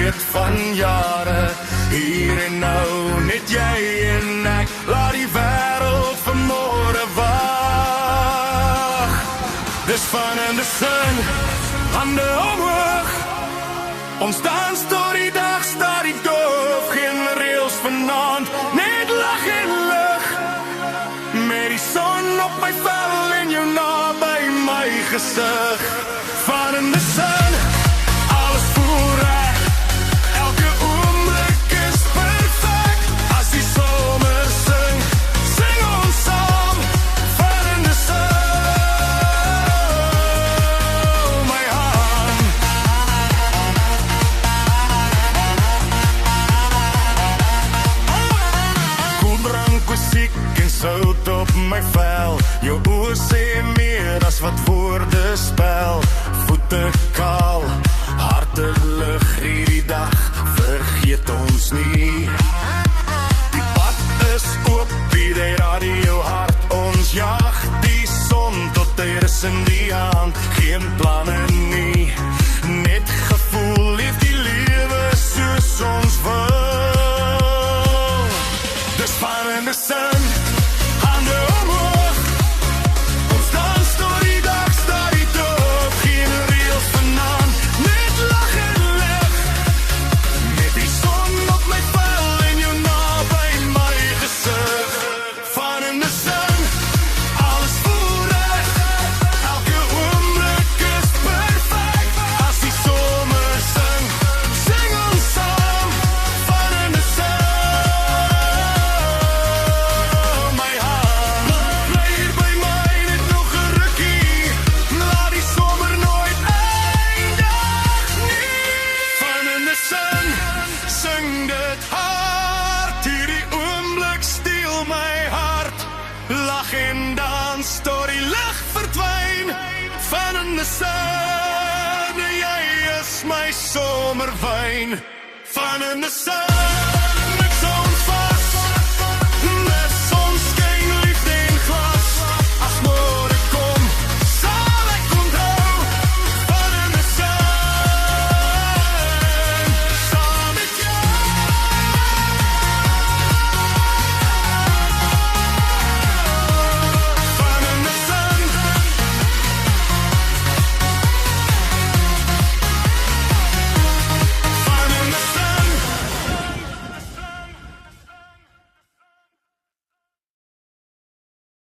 weet van jare. Hier en nou, net jy en ek, laat die wêreld vanmôre wag. Dis van in die sun, hande omhoog. Ons dans tot die dag, staat die doof, geen reëls vanaand, net lag en lig. Met die son op my vel en jou naby my gesig. Van in die sun, alles voel reg, elke oomblik is perfek. As die somer sing, sing ons saam. Van in die sun, my hand. Koeldrank, musiek en sout op my vel. Jou oë sê meer as wat woorde spel. Voete kaal, harte lig hierdie dag, vergeet ons nie. Die pad is oop, die radio hard, ons jag die son tot die rus in die hand. Geen planne nie, net gevoel, leef die lewe soos ons wil. Dis van in die sun, hande omhoog. Ons dans tot die dag, staat die doof, geen reëls vanaand, net lag en lig. Met die son op my vel en jou naby my gesig. Van in die sun, alles voel reg, elke oomblik is perfek. As die somer sing, sing ons saam. Van in die sun, my hand. Bly hier by my net nog 'n rukkie, laat die somer nooit eindig nie. Van in die sun, sing dit hard, hierdie oomblik steel my hart. Lag en dans tot die lig verdwyn. Van in die sun, jy is my somerwyn. Van in die sun.